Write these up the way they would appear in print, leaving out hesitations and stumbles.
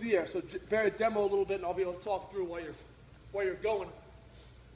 the air. So Barry, demo a little bit, and I'll be able to talk through while you're going.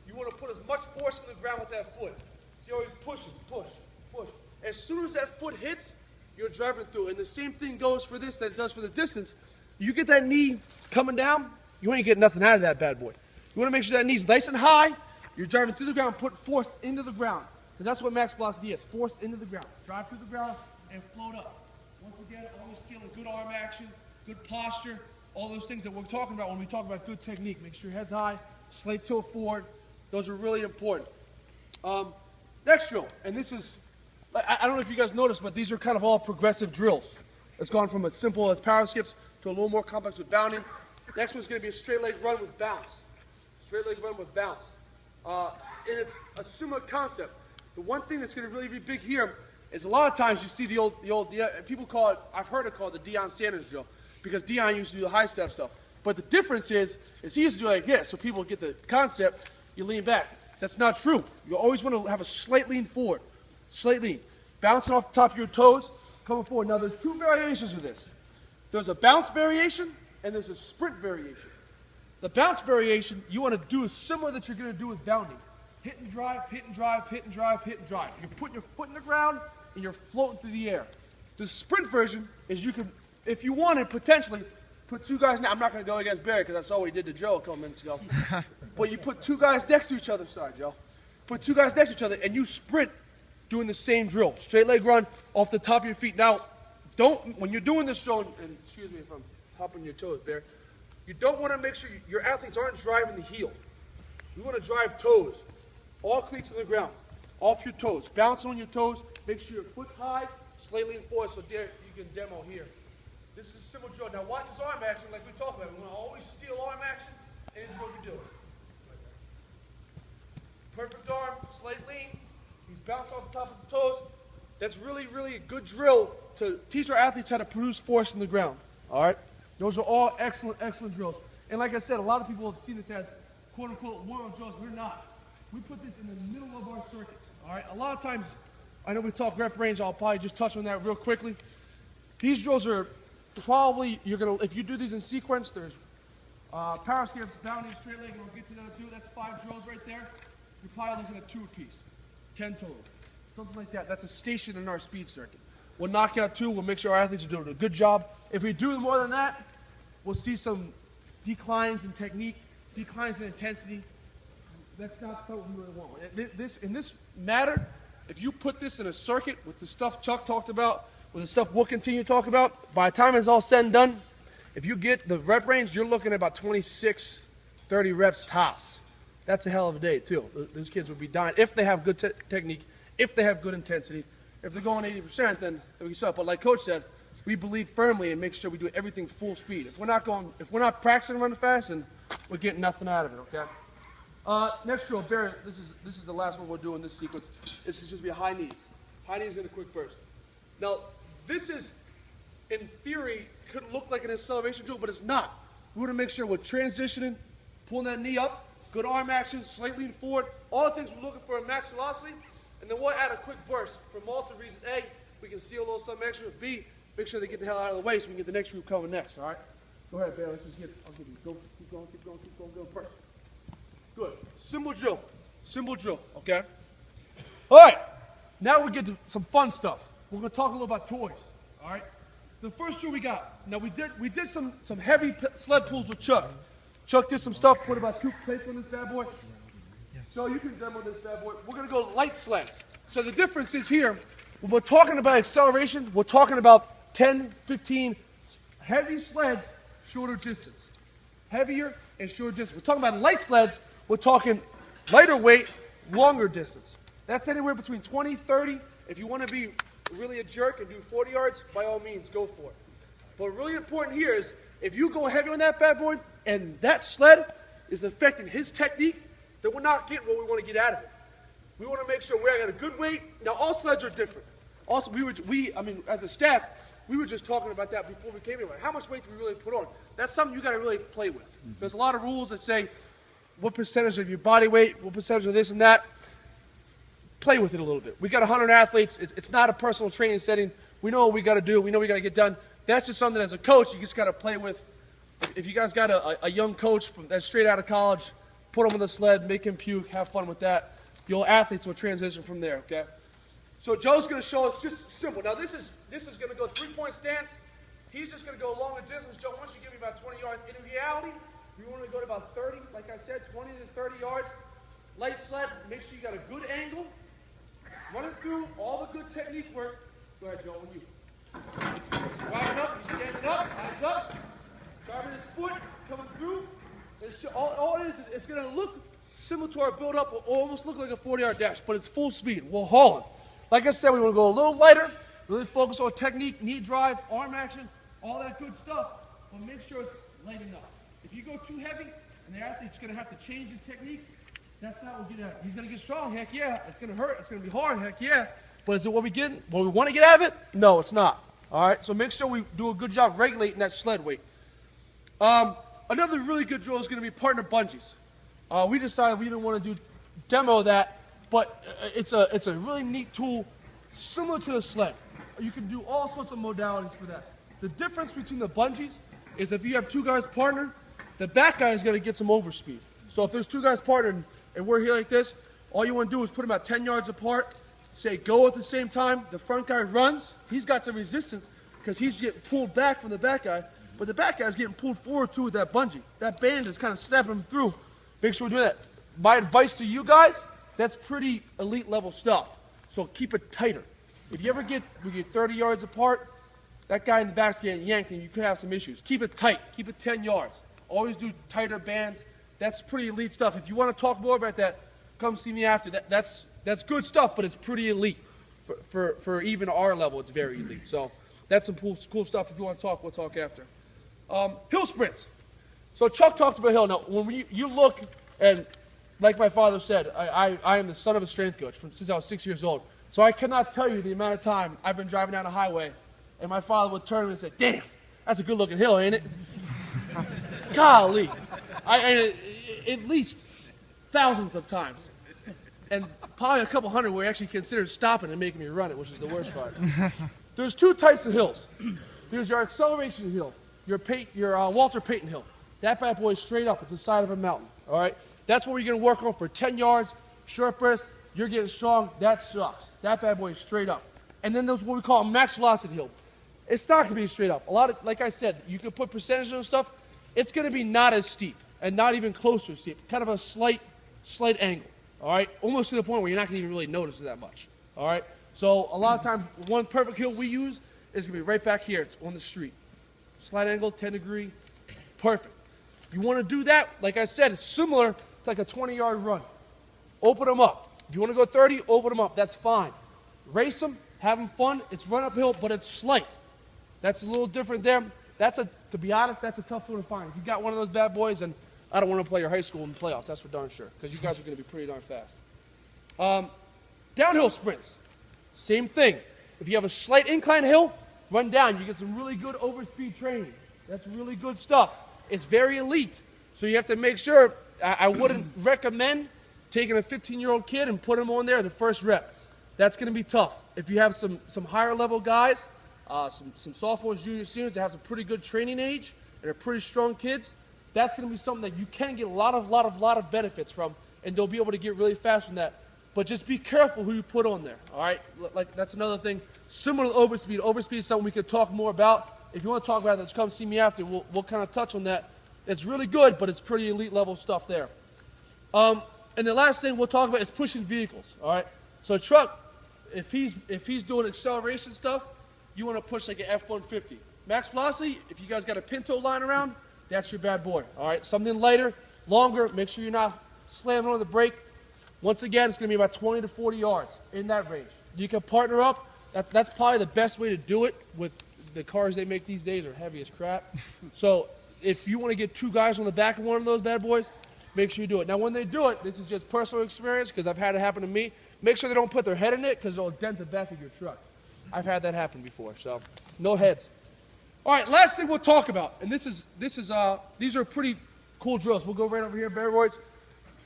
You want to put as much force in the ground with that foot. See how he's pushing, push, push. As soon as that foot hits, you're driving through. And the same thing goes for this that it does for the distance. You get that knee coming down, you ain't getting nothing out of that bad boy. You want to make sure that knee's nice and high. You're driving through the ground, put force into the ground. Because that's what max velocity is, force into the ground. Drive through the ground and float up. Once again, always feeling good arm action, good posture, all those things that we're talking about when we talk about good technique. Make sure your head's high, slate tilt forward. Those are really important. Next drill, and this is, I don't know if you guys noticed, but these are kind of all progressive drills. It's gone from as simple as power skips to a little more complex with bounding. Next one's going to be a straight leg run with bounce. Straight leg run with bounce. And it's a similar concept. The one thing that's going to really be big here is a lot of times you see the old people call it, I've heard it called the Deion Sanders drill, because Deion used to do the high step stuff. But the difference is he used to do it like this, so people get the concept, you lean back. That's not true. You always want to have a slight lean forward. Slight lean. Bouncing off the top of your toes, coming forward. Now there's two variations of this. There's a bounce variation and there's a sprint variation. The bounce variation, you want to do similar that you're going to do with bounding. Hit and drive, hit and drive, hit and drive, hit and drive. You're putting your foot in the ground and you're floating through the air. The sprint version is you can, if you wanted, potentially put two guys, now I'm not going to go against Barry because that's all we did to Joe a couple minutes ago. But you put two guys next to each other, sorry Joe. Put two guys next to each other and you sprint doing the same drill. Straight leg run off the top of your feet. Now, when you're doing this drill, and excuse me if I'm hopping your toes, Barry, you don't want to make sure your athletes aren't driving the heel. You want to drive toes. All cleats on the ground, off your toes. Bounce on your toes. Make sure your foot's high, slightly lean forward so there you can demo here. This is a simple drill. Now watch this arm action like we talked about. We want to always steal arm action and drill you do it. Perfect arm, slight lean. He's bounced off the top of the toes. That's really, really a good drill to teach our athletes how to produce force in the ground. All right? Those are all excellent, excellent drills. And like I said, a lot of people have seen this as quote-unquote one-on drills. We're not. We put this in the middle of our circuit. All right? A lot of times, I know we talk rep range. I'll probably just touch on that real quickly. These drills are probably, if you do these in sequence, there's power skips, bounding, straight leg, and we'll get to that too. That's 5 drills right there. You're probably looking at 2 apiece. 10 total. Something like that. That's a station in our speed circuit. We'll knock out 2. We'll make sure our athletes are doing a good job. If we do more than that, we'll see some declines in technique, declines in intensity. That's not what we really want. In this matter, if you put this in a circuit with the stuff Chuck talked about, with the stuff we'll continue to talk about, by the time it's all said and done, if you get the rep range, you're looking at about 26, 30 reps tops. That's a hell of a day, too. Those kids would be dying if they have good technique, if they have good intensity. If they're going 80%, then we suck. But like Coach said, we believe firmly and make sure we do everything full speed. If we're not practicing running fast, then we're getting nothing out of it, okay? Next drill, Barry, this is the last one we'll do in this sequence. It's just be a high knees. High knees in a quick burst. Now, this is, in theory, could look like an acceleration drill, but it's not. We want to make sure we're transitioning, pulling that knee up, good arm action, slightly lean forward, all the things we're looking for in max velocity, and then we'll add a quick burst for multiple reasons. A, we can steal a little something extra. B, make sure they get the hell out of the way so we can get the next group coming next, all right? Go ahead, Barry, let's just I'll give you, go, keep going, keep going, keep going, go, burst. Good. Simple drill, okay? All right, now we get to some fun stuff. We're going to talk a little about toys, all right? The first drill we got, now we did some heavy sled pulls with Chuck. Chuck did some stuff, put about 2 plates on this bad boy. So you can demo this bad boy. We're going to go light sleds. So the difference is here, when we're talking about acceleration, we're talking about 10, 15 heavy sleds, shorter distance. Heavier and shorter distance. We're talking about light sleds, we're talking lighter weight, longer distance. That's anywhere between 20, 30. If you want to be really a jerk and do 40 yards, by all means, go for it. But really important here is, if you go heavy on that bad boy and that sled is affecting his technique, then we're not getting what we want to get out of it. We want to make sure we're at a good weight. Now, all sleds are different. Also, as a staff, we were just talking about that before we came here. How much weight do we really put on? That's something you got to really play with. There's a lot of rules that say what percentage of your body weight, what percentage of this and that. Play with it a little bit. We got 100 athletes. It's not a personal training setting. We know what we got to do. We know we got to get done. That's just something as a coach you just got to play with. if you guys got a young coach that's straight out of college, put him on the sled, make him puke, have fun with that. Your athletes will transition from there, okay? So Joe's going to show us just simple. Now this is going to go 3-point stance. He's just going to go along the distance. Joe, once you give me about 20 yards, in reality, you want to go to about 30, like I said, 20 to 30 yards. Light sled, make sure you got a good angle. Running through all the good technique work. Go ahead, Joe, on you. Driving up, he's standing up, eyes up. Driving his foot, coming through. All it is, it's going to look similar to our build-up, will almost look like a 40-yard dash, but it's full speed. We're hauling. Like I said, we want to go a little lighter, really focus on technique, knee drive, arm action, all that good stuff, but make sure it's light enough. If you go too heavy, and the athlete's going to have to change his technique, that's not what we get at. He's going to get strong, heck yeah. It's going to hurt, it's going to be hard, heck yeah. But is it what we want to get out of it? No, it's not. All right, so make sure we do a good job regulating that sled weight. Another really good drill is going to be partner bungees. We decided we didn't want to demo that, but it's a really neat tool, similar to the sled. You can do all sorts of modalities for that. The difference between the bungees is if you have two guys partnered, the back guy is going to get some overspeed. So if there's two guys partnered and we're here like this, all you want to do is put them about 10 yards apart, say go at the same time, the front guy runs, he's got some resistance because he's getting pulled back from the back guy, but the back guy's getting pulled forward too with that bungee. That band is kind of snapping him through. Make sure we do that. My advice to you guys, that's pretty elite level stuff. So keep it tighter. If you ever get 30 yards apart, that guy in the back's getting yanked and you could have some issues. Keep it tight. Keep it 10 yards. Always do tighter bands. That's pretty elite stuff. If you want to talk more about that, come see me after. That's good stuff, but it's pretty elite. For even our level, it's very elite. So that's some cool stuff. If you want to talk, we'll talk after. Hill sprints. So Chuck talked about hill. Now, when you look, and like my father said, I am the son of a strength coach since I was 6 years old. So I cannot tell you the amount of time I've been driving down a highway, and my father would turn to me and say, "Damn, that's a good-looking hill, ain't it?" Golly. At least thousands of times. And probably a couple hundred where he actually considered stopping and making me run it, which is the worst part. There's two types of hills. There's your acceleration hill, your Walter Payton hill. That bad boy is straight up. It's the side of a mountain, all right? That's what we're going to work on for 10 yards, short burst. You're getting strong. That sucks. That bad boy is straight up. And then there's what we call a max velocity hill. It's not going to be straight up. Like I said, you can put percentage on stuff. It's going to be not as steep and not even close to steep. Kind of a slight angle, all right? Almost to the point where you're not going to even really notice it that much, all right? So a lot of times, one perfect hill we use is going to be right back here. It's on the street. Slight angle, 10 degree, perfect. If you want to do that, like I said, it's similar to like a 20-yard run. Open them up. If you want to go 30, open them up. That's fine. Race them, have them fun. It's run uphill, but it's slight. That's a little different there. To be honest, that's a tough one to find. If you got one of those bad boys, then I don't want to play your high school in the playoffs. That's for darn sure, because you guys are going to be pretty darn fast. Downhill sprints, same thing. If you have a slight incline hill, run down. You get some really good overspeed training. That's really good stuff. It's very elite, so you have to make sure. I wouldn't recommend taking a 15-year-old kid and put him on there the first rep. That's going to be tough. If you have some higher level guys, some sophomores, juniors, seniors that have some pretty good training age and are pretty strong kids, that's going to be something that you can get a lot of benefits from, and they'll be able to get really fast from that. But just be careful who you put on there, all right? Like, that's another thing. Similar to overspeed. Overspeed is something we could talk more about. If you want to talk about that, come see me after. We'll kind of touch on that. It's really good, but it's pretty elite level stuff there. And the last thing we'll talk about is pushing vehicles, all right? So truck, if he's doing acceleration stuff, you want to push like an F-150. Max velocity, if you guys got a Pinto lying around, that's your bad boy, all right? Something lighter, longer, make sure you're not slamming on the brake. Once again, it's going to be about 20 to 40 yards in that range. You can partner up. That's probably the best way to do it with the cars they make these days are heavy as crap. So if you want to get two guys on the back of one of those bad boys, make sure you do it. Now, when they do it, this is just personal experience because I've had it happen to me. Make sure they don't put their head in it because it'll dent the back of your truck. I've had that happen before, so no heads. All right, last thing we'll talk about, and these are pretty cool drills. We'll go right over here, bad boys.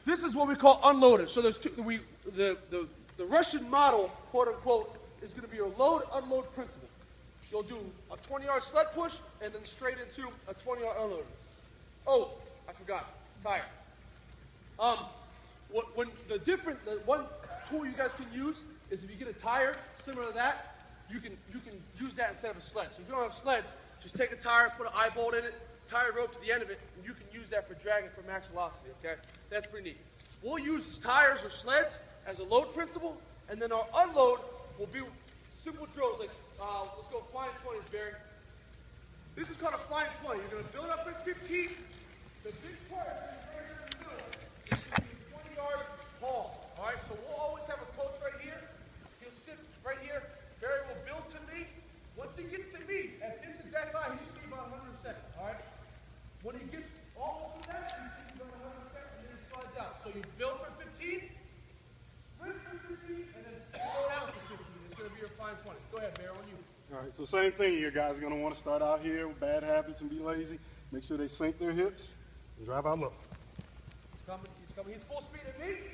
This is what we call unloaded. So there's the Russian model, quote unquote, is going to be your load unload principle. You'll do a 20-yard sled push and then straight into a 20-yard unload. Oh, I forgot. Tire. The one tool you guys can use is if you get a tire similar to that, you can use that instead of a sled. So if you don't have sleds, just take a tire, put an eye bolt in it, tie a rope to the end of it, and you can use that for dragging for max velocity, okay? That's pretty neat. We'll use tires or sleds as a load principle, and then our unload will be simple drills like, let's go flying 20s, Barry. This is called a flying 20. You're gonna build up at 15. The big part is right here in the middle. It's gonna be 20 yards tall, all right? So we'll always have a coach right here. He'll sit right here. Barry will build to me. Once he gets to me, at this exact line, he should be about 100 seconds, all right? When he gets all over that, he should be about 100 seconds, and then he slides out. So you build for 15, sprint for 15, and then slow down for 15. It's going to be your flying 20. Go ahead, Barry, on you. All right, so same thing here, guys. Are going to want to start out here with bad habits and be lazy. Make sure they sink their hips and drive out low. He's coming. He's coming. He's full speed at me.